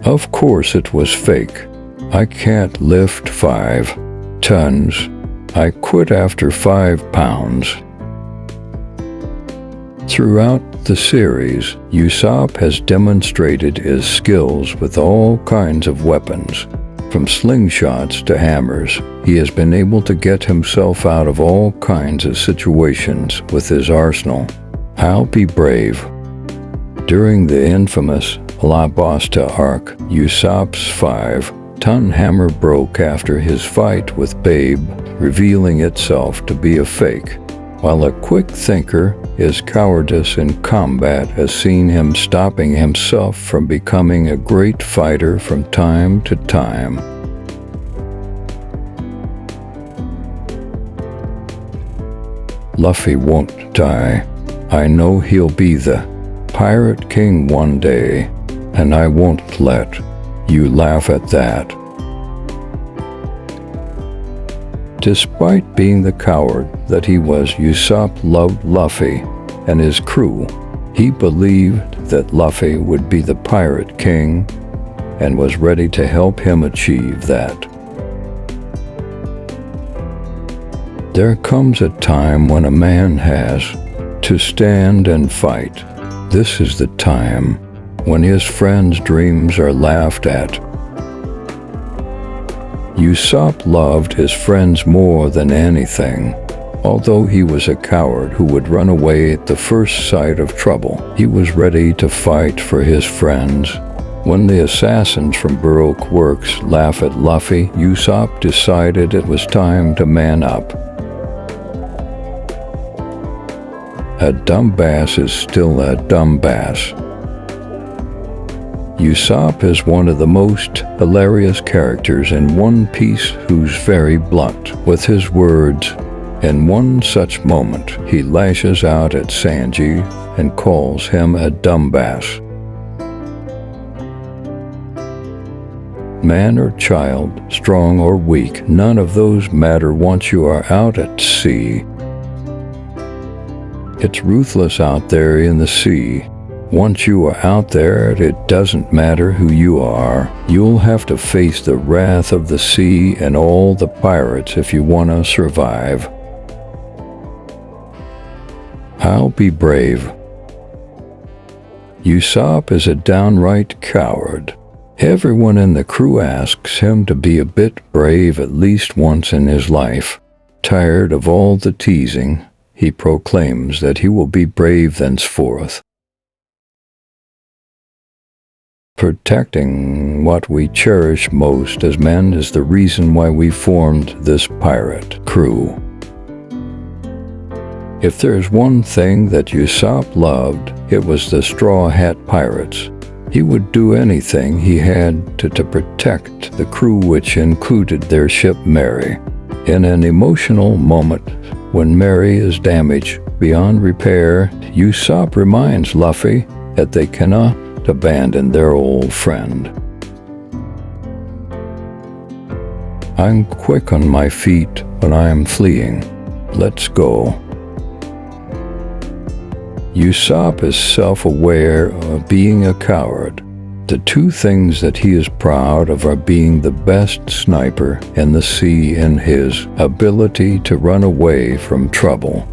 Of course it was fake. I can't lift 5 tons. I quit after 5 pounds. Throughout the series, Usopp has demonstrated his skills with all kinds of weapons. From slingshots to hammers, he has been able to get himself out of all kinds of situations with his arsenal. I'll be brave. During the infamous La Basta arc, Usopp's 5-ton hammer broke after his fight with Babe, revealing itself to be a fake. While a quick thinker, his cowardice in combat has seen him stopping himself from becoming a great fighter from time to time. Luffy won't die. I know he'll be the Pirate King one day, and I won't let you laugh at that. Despite being the coward that he was, Usopp loved Luffy and his crew. He believed that Luffy would be the Pirate King and was ready to help him achieve that. There comes a time when a man has to stand and fight. This is the time when his friends' dreams are laughed at. Usopp loved his friends more than anything. Although he was a coward who would run away at the first sight of trouble, he was ready to fight for his friends. When the assassins from Baroque Works laugh at Luffy, Usopp decided it was time to man up. A dumbass is still a dumbass. Usopp is one of the most hilarious characters in One Piece, who's very blunt with his words. In one such moment, he lashes out at Sanji and calls him a dumbass. Man or child, strong or weak, none of those matter once you are out at sea. It's ruthless out there in the sea. Once you are out there, it doesn't matter who you are. You'll have to face the wrath of the sea and all the pirates if you want to survive. I'll be brave. Usopp is a downright coward. Everyone in the crew asks him to be a bit brave at least once in his life. Tired of all the teasing, he proclaims that he will be brave thenceforth. Protecting what we cherish most as men is the reason why we formed this pirate crew. If there's one thing that Usopp loved, it was the Straw Hat Pirates. He would do anything he had to protect the crew, which included their ship Mary. In an emotional moment, when Mary is damaged beyond repair, Usopp reminds Luffy that they cannot abandon their old friend. I'm quick on my feet when I am fleeing. Let's go. Usopp is self-aware of being a coward. The two things that he is proud of are being the best sniper in the sea and his ability to run away from trouble.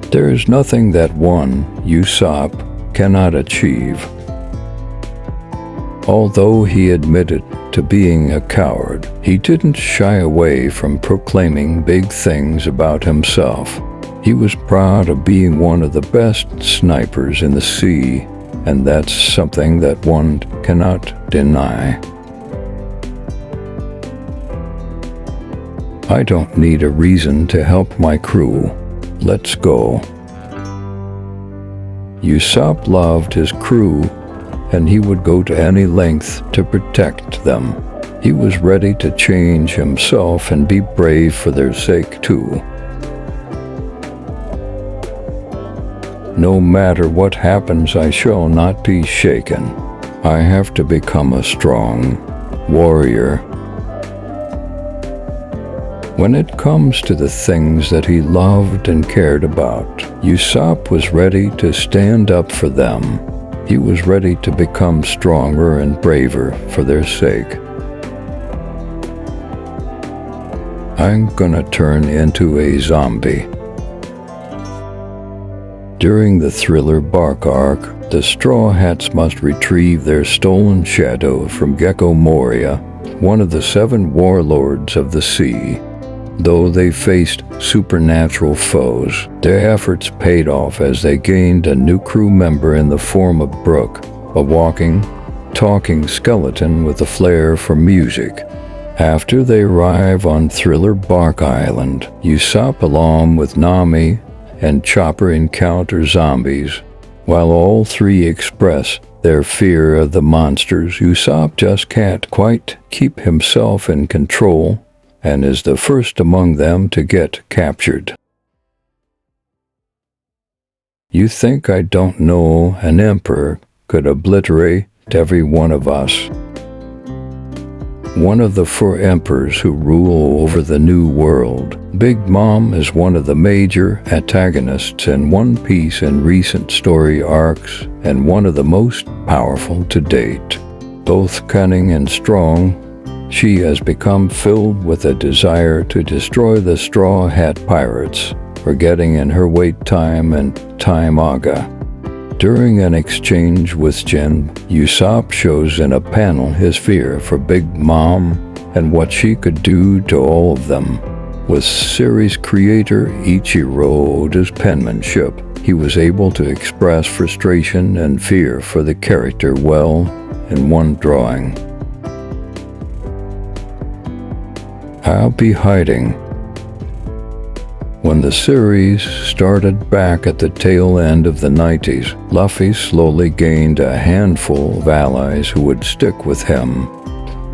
There is nothing that one, Usopp, cannot achieve. Although he admitted to being a coward, he didn't shy away from proclaiming big things about himself. He was proud of being one of the best snipers in the sea, and that's something that one cannot deny. I don't need a reason to help my crew. Let's go. Usopp loved his crew, and he would go to any length to protect them. He was ready to change himself and be brave for their sake too. No matter what happens, I shall not be shaken. I have to become a strong warrior. When it comes to the things that he loved and cared about, Usopp was ready to stand up for them. He was ready to become stronger and braver for their sake. I'm gonna turn into a zombie. During the Thriller Bark arc, the Straw Hats must retrieve their stolen shadow from Gecko Moria, one of the 7 warlords of the sea. Though they faced supernatural foes, their efforts paid off as they gained a new crew member in the form of Brooke, a walking, talking skeleton with a flair for music. After they arrive on Thriller Bark Island, Usopp, along with Nami and Chopper, encounter zombies. While all 3 express their fear of the monsters, Usopp just can't quite keep himself in control and is the first among them to get captured. You think I don't know an emperor could obliterate every one of us? One of the 4 emperors who rule over the New World. Big Mom is one of the major antagonists in One Piece in recent story arcs and one of the most powerful to date. Both cunning and strong, she has become filled with a desire to destroy the Straw Hat Pirates, forgetting in her wait time and time aga. During an exchange with Jin, Usopp shows in a panel his fear for Big Mom and what she could do to all of them. With series creator Ichiro Oda's penmanship, he was able to express frustration and fear for the character well in one drawing. I'll be hiding. When the series started back at the tail end of the 90s, Luffy slowly gained a handful of allies who would stick with him.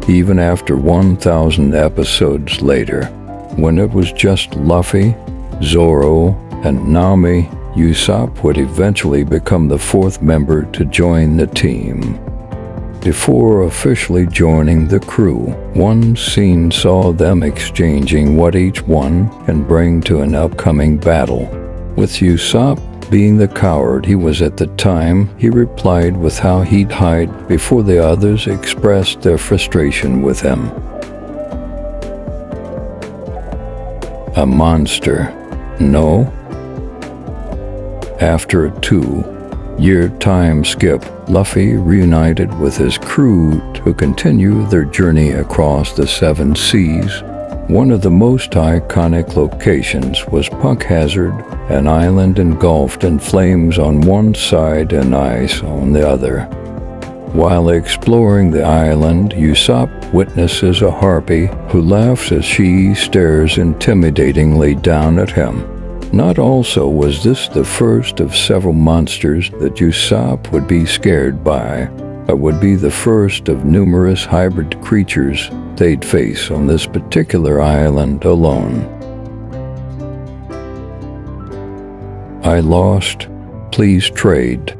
Even after 1,000 episodes later, when it was just Luffy, Zoro, and Nami, Usopp would eventually become the 4th member to join the team. Before officially joining the crew, one scene saw them exchanging what each one can bring to an upcoming battle. With Usopp being the coward he was at the time, he replied with how he'd hide before the others expressed their frustration with him. A monster, no? After a 2-year time skip, Luffy reunited with his crew to continue their journey across the 7 seas. One of the most iconic locations was Punk Hazard, an island engulfed in flames on one side and ice on the other. While exploring the island, Usopp witnesses a harpy who laughs as she stares intimidatingly down at him. Not also was this the first of several monsters that Usopp would be scared by, but would be the first of numerous hybrid creatures they'd face on this particular island alone. I lost, please trade.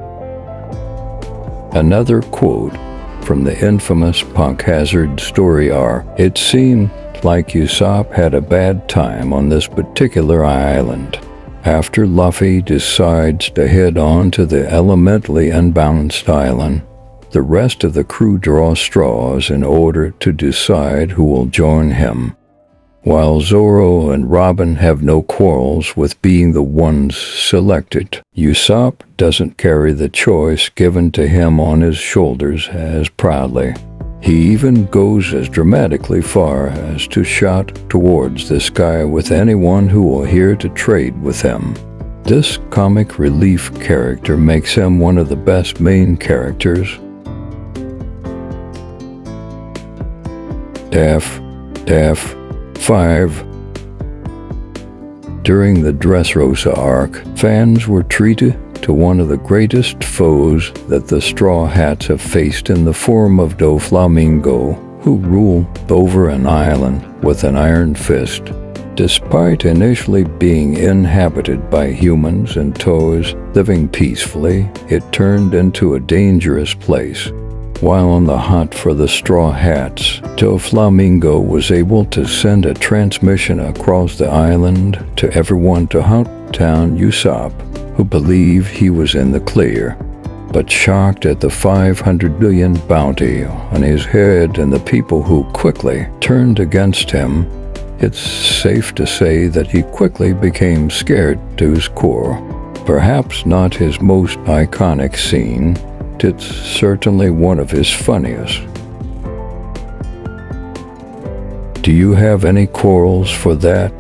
Another quote from the infamous Punk Hazard story arc. It seemed like Usopp had a bad time on this particular island. After Luffy decides to head on to the elementally unbalanced island, the rest of the crew draw straws in order to decide who will join him. While Zoro and Robin have no quarrels with being the ones selected, Usopp doesn't carry the choice given to him on his shoulders as proudly. He even goes as dramatically far as to shout towards the sky with anyone who will hear to trade with him. This comic relief character makes him one of the best main characters. F5. During the Dressrosa arc, fans were treated to one of the greatest foes that the Straw Hats have faced in the form of Doflamingo, who ruled over an island with an iron fist. Despite initially being inhabited by humans and toads living peacefully, it turned into a dangerous place. While on the hunt for the Straw Hats, Doflamingo was able to send a transmission across the island to everyone to hunt down Usopp, who believed he was in the clear. but shocked at the 500 billion bounty on his head and the people who quickly turned against him, it's safe to say that he quickly became scared to his core. Perhaps not his most iconic scene, it's certainly one of his funniest. Do you have any quarrels for that?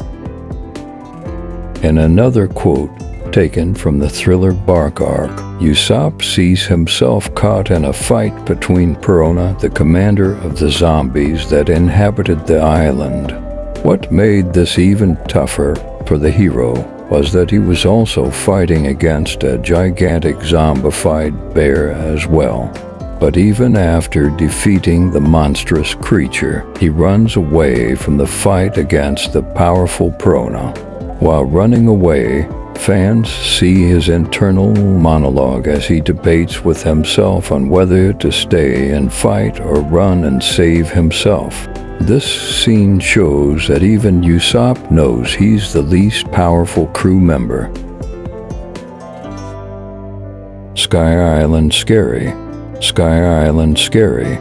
In another quote taken from the thriller Bark arc, Usopp sees himself caught in a fight between Perona, the commander of the zombies that inhabited the island. What made this even tougher for the hero was that he was also fighting against a gigantic zombified bear as well. But even after defeating the monstrous creature, he runs away from the fight against the powerful Perona. While running away, fans see his internal monologue as he debates with himself on whether to stay and fight or run and save himself. This scene shows that even Usopp knows he's the least powerful crew member. Sky Island Scary. Sky Island Scary.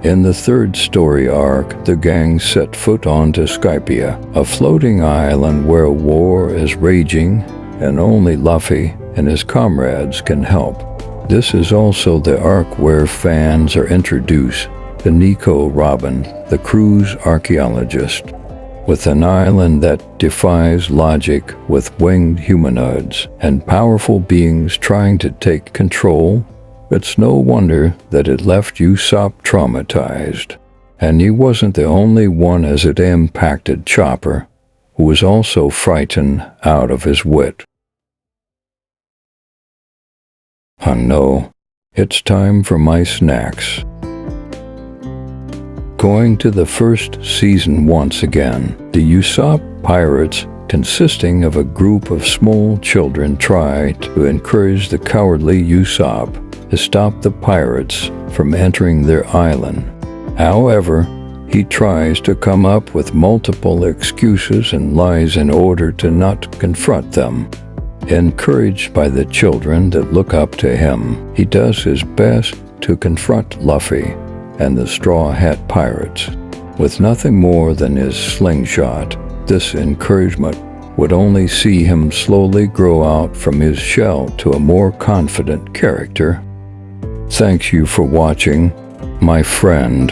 In the third story arc, the gang set foot onto Skypia, a floating island where war is raging and only Luffy and his comrades can help. This is also the arc where fans are introduced to Nico Robin, the crew's archaeologist. With an island that defies logic with winged humanoids and powerful beings trying to take control, it's no wonder that it left Usopp traumatized. And he wasn't the only one, as it impacted Chopper, who was also frightened out of his wit. Oh no, it's time for my snacks. Going to the first season once again, the Usopp pirates, consisting of a group of small children, try to encourage the cowardly Usopp to stop the pirates from entering their island. However, he tries to come up with multiple excuses and lies in order to not confront them. Encouraged by the children that look up to him, he does his best to confront Luffy and the Straw Hat Pirates. With nothing more than his slingshot, this encouragement would only see him slowly grow out from his shell to a more confident character. Thank you for watching, my friend.